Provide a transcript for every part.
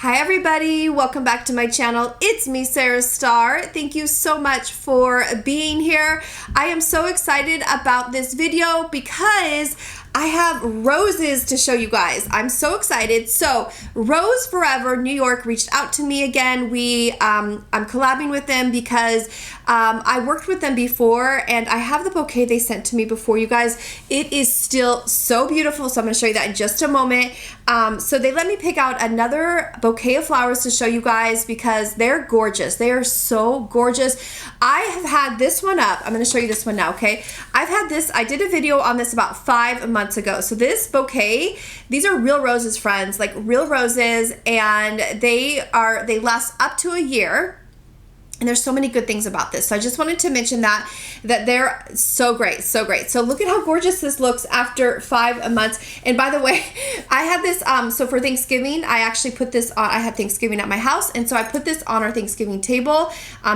Hi everybody, welcome back to my channel. It's me, MESARASTARR. Thank you so much for being here. I am so excited about this video because I have roses to show you guys. I'm so excited. So Rose Forever New York reached out to me again. I'm collabing with them because I worked with them before and I have the bouquet they sent to me before, you guys. It is still so beautiful, so I'm going to show you that in just a moment. So they let me pick out another bouquet of flowers to show you guys because they're gorgeous. They are so gorgeous. I have had this one up. I'm going to show you this one now, okay? I've had this, I did a video on this about 5 months ago. So this bouquet, these are real roses, friends, like real roses, and they last up to a year. And there's so many good things about this. So I just wanted to mention that they're so great, so great. So look at how gorgeous this looks after 5 months. And by the way, I had this, so for Thanksgiving, I actually put this on, I had Thanksgiving at my house. And so I put this on our Thanksgiving table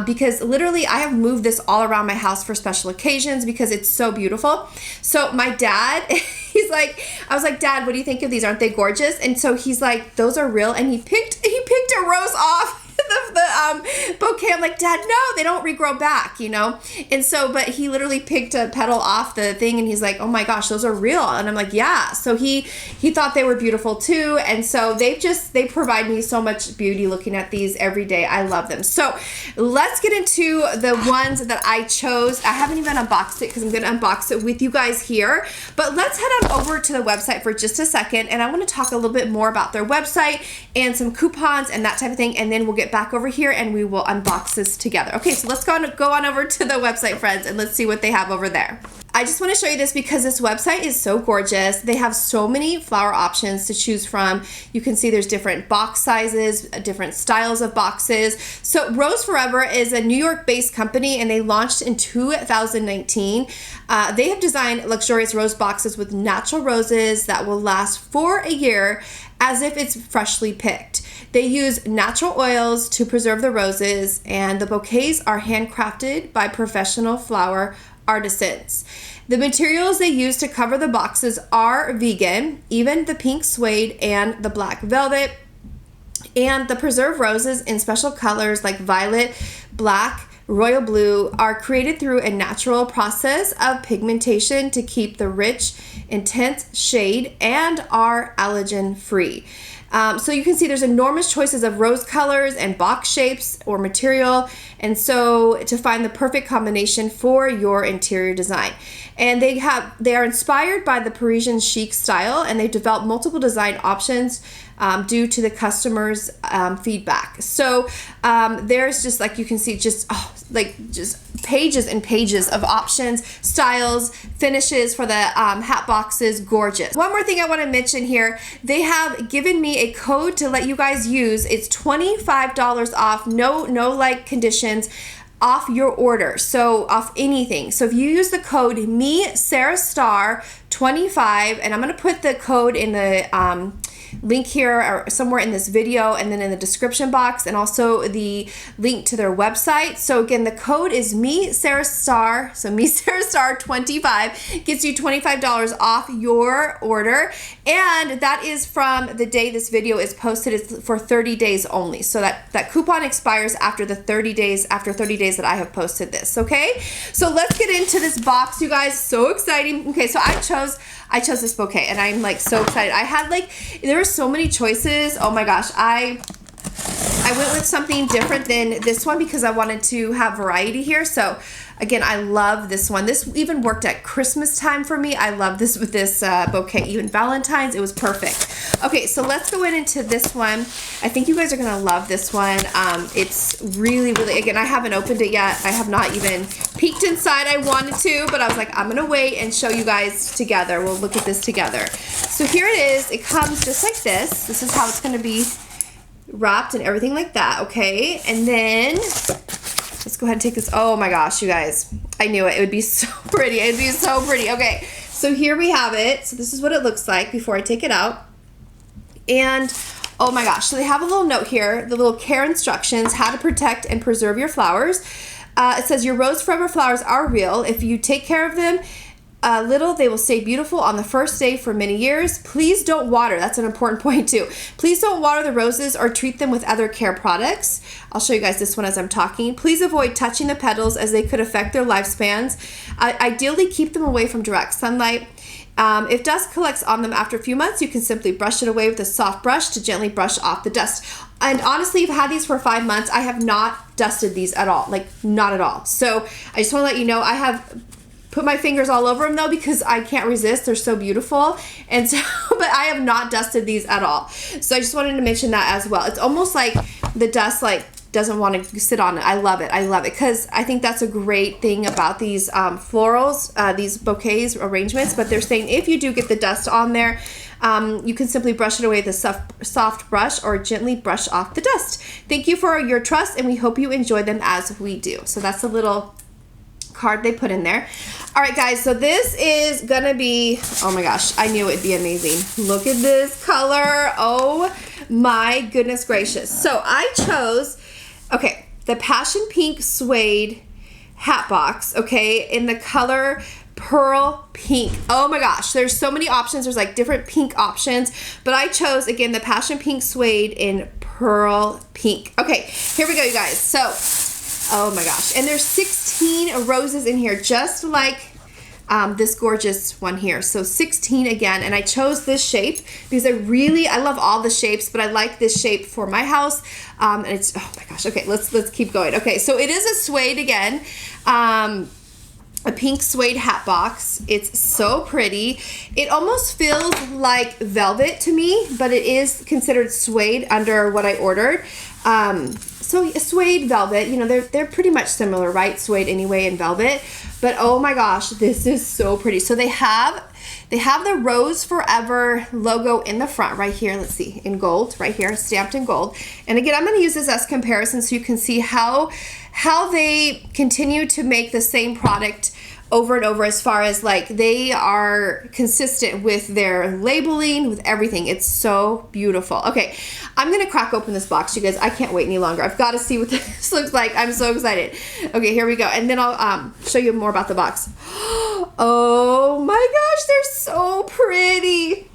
because literally I have moved this all around my house for special occasions because it's so beautiful. So my dad, he's like, I was like, Dad, what do you think of these? Aren't they gorgeous? And so he's like, those are real. And he picked a rose off the bouquet. I'm like, Dad, no, they don't regrow back, you know? And so, but he literally picked a petal off the thing and he's like, oh my gosh, those are real. And I'm like, yeah. So he thought they were beautiful too. And so they provide me so much beauty looking at these every day. I love them. So let's get into the ones that I chose. I haven't even unboxed it because I'm going to unbox it with you guys here, but let's head on over to the website for just a second. And I want to talk a little bit more about their website and some coupons and that type of thing. And then we'll get back over here and we will unbox this together. Okay, so let's go on over to the website, friends, and let's see what they have over there. I just want to show you this because this website is so gorgeous. They have so many flower options to choose from. You can see there's different box sizes, different styles of boxes. So Rose Forever is a New York-based company and they launched in 2019. They have designed luxurious rose boxes with natural roses that will last for a year as if it's freshly picked. They use natural oils to preserve the roses, and the bouquets are handcrafted by professional flower artisans. The materials they use to cover the boxes are vegan, even the pink suede and the black velvet, and the preserved roses in special colors like violet, black, royal blue are created through a natural process of pigmentation to keep the rich, intense shade and are allergen free. So you can see there's enormous choices of rose colors and box shapes or material, and so to find the perfect combination for your interior design. And they are inspired by the Parisian chic style, and they've developed multiple design options due to the customers' feedback. So there's just, like you can see, just pages and pages of options, styles, finishes for the hat boxes. Gorgeous. One more thing I want to mention here, they have given me a code to let you guys use. It's $25 off, no like conditions, off your order, so off anything. So if you use the code MESARASTARR25, and I'm going to put the code in the link here or somewhere in this video and then in the description box, and also the link to their website. So again, the code is MESARASTARR, so MESARASTARR25 gets you $25 off your order, and that is from the day this video is posted. It's for 30 days only, so that coupon expires after the 30 days that I have posted this. Okay, so let's get into this box, you guys. So exciting. Okay, so I chose this bouquet and I'm like so excited. I had there were so many choices. Oh my gosh, I went with something different than this one because I wanted to have variety here. So again, I love this one. This even worked at Christmas time for me. I love this with this bouquet. Even Valentine's, it was perfect. Okay, so let's go into this one. I think you guys are gonna love this one. It's really, really, again, I haven't opened it yet. I have not even peeked inside. I wanted to, but I was like, I'm gonna wait and show you guys together. We'll look at this together. So here it is. It comes just like this. This is how it's gonna be wrapped and everything like that, okay? And then let's go ahead and take this. Oh my gosh, you guys, I knew it. It would be so pretty. It'd be so pretty. Okay, so here we have it. So this is what it looks like before I take it out. And oh my gosh, so they have a little note here, the little care instructions, how to protect and preserve your flowers. It says your Rose Forever flowers are real. If you take care of them little, they will stay beautiful on the first day for many years. Please don't water. That's an important point too. Please don't water the roses or treat them with other care products. I'll show you guys this one as I'm talking. Please avoid touching the petals as they could affect their lifespans. Ideally, keep them away from direct sunlight. If dust collects on them after a few months, you can simply brush it away with a soft brush to gently brush off the dust. And honestly, I've had these for 5 months. I have not dusted these at all, like not at all. So I just want to let you know, I have put my fingers all over them though because I can't resist. They're so beautiful. And so, but I have not dusted these at all. So I just wanted to mention that as well. It's almost like the dust like doesn't want to sit on it. I love it. I love it because I think that's a great thing about these florals, these bouquets arrangements. But they're saying if you do get the dust on there, you can simply brush it away with a soft brush or gently brush off the dust. Thank you for your trust, and we hope you enjoy them as we do. So that's a little card they put in there. All right, guys, so this is gonna be, oh my gosh, I knew it'd be amazing. Look at this color. Oh my goodness gracious. So I chose, okay, the Passion Pink Suede hat box, okay, in the color Pearl Pink. Oh my gosh, there's so many options. There's like different pink options, but I chose, again, the Passion Pink Suede in Pearl Pink. Okay, here we go, you guys. So, oh my gosh, and there's 16 roses in here, just like this gorgeous one here. So 16 again, and I chose this shape because I love all the shapes, but I like this shape for my house. And it's, oh my gosh, okay, let's keep going. Okay, so it is a suede again, a pink suede hat box. It's so pretty. It almost feels like velvet to me, but it is considered suede under what I ordered. So suede, velvet, you know, they're pretty much similar, right? Suede anyway and velvet. But oh my gosh, this is so pretty. So they have the Rose Forever logo in the front right here. Let's see, in gold right here, stamped in gold. And again, I'm going to use this as comparison so you can see how they continue to make the same product over and over, as far as like they are consistent with their labeling, with everything. It's so beautiful. Okay, I'm gonna crack open this box, you guys. I can't wait any longer. I've got to see what this looks like. I'm so excited. Okay, here we go, and then I'll show you more about the box. Oh my gosh, they're so pretty.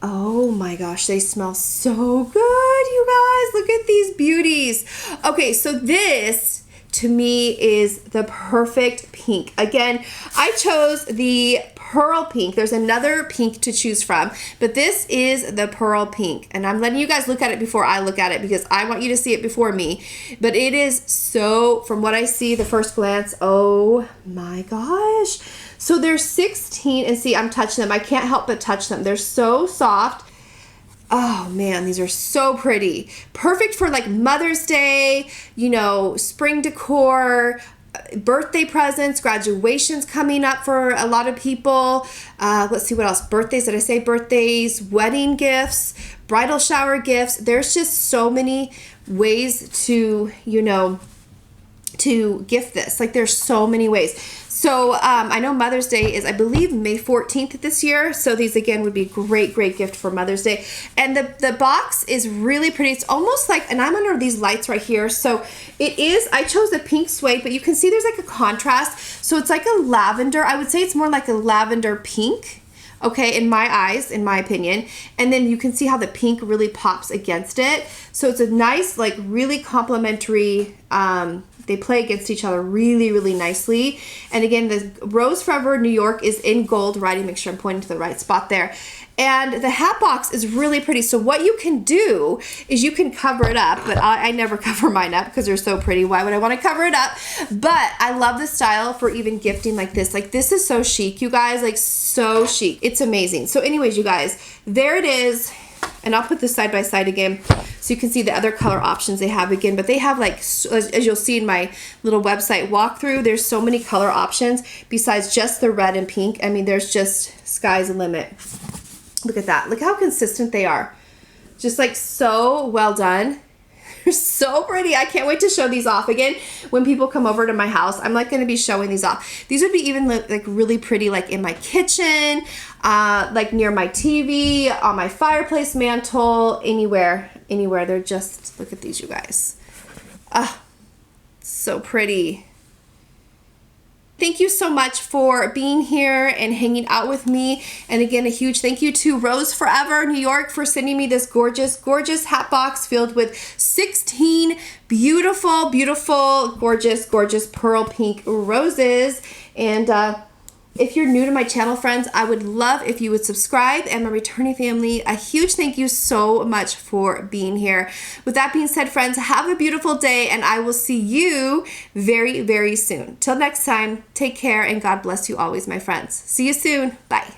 Oh my gosh, they smell so good, you guys. Look at these beauties. Okay, so this to me is the perfect pink. Again, I chose the Pearl Pink. There's another pink to choose from, but this is the Pearl Pink. And I'm letting you guys look at it before I look at it because I want you to see it before me. But it is so, from what I see, the first glance, oh my gosh. So there's 16, and see, I'm touching them. I can't help but touch them. They're so soft. Oh man, these are so pretty. Perfect for like Mother's Day, you know, spring decor, birthday presents, graduations coming up for a lot of people. Let's see what else. Birthdays, did I say birthdays? Wedding gifts, bridal shower gifts. There's just so many ways to, you know, to gift this. Like there's so many ways. So I know Mother's Day is, I believe, May 14th this year. So these, again, would be a great, great gift for Mother's Day. And the box is really pretty. It's almost like, and I'm under these lights right here. So it is, I chose the pink suede, but you can see there's like a contrast. So it's like a lavender. I would say it's more like a lavender pink. Okay, in my eyes, in my opinion. And then you can see how the pink really pops against it. So it's a nice, like really complementary, they play against each other really, really nicely. And again, the Rose Forever New York is in gold writing. Make sure I'm pointing to the right spot there. And the hat box is really pretty. So what you can do is you can cover it up, but I never cover mine up because they're so pretty. Why would I want to cover it up? But I love the style for even gifting like this. Like this is so chic, you guys, like so chic. It's amazing. So anyways, you guys, there it is. And I'll put this side by side again so you can see the other color options they have again. But they have, like, as you'll see in my little website walkthrough, there's so many color options besides just the red and pink. I mean, there's just sky's the limit. Look at that. Look how consistent they are. Just like so well done. They're so pretty. I can't wait to show these off again when people come over to my house. I'm like going to be showing these off. These would be even like really pretty, like in my kitchen, like near my TV, on my fireplace mantle, anywhere. They're just, look at these, you guys. Ah, so pretty. Thank you so much for being here and hanging out with me. And again, a huge thank you to Rose Forever New York for sending me this gorgeous, gorgeous hat box filled with 16 beautiful, beautiful, gorgeous, gorgeous pearl pink roses. And if you're new to my channel, friends, I would love if you would subscribe, and my returning family, a huge thank you so much for being here. With that being said, friends, have a beautiful day, and I will see you very, very soon. Till next time, take care, and God bless you always, my friends. See you soon. Bye.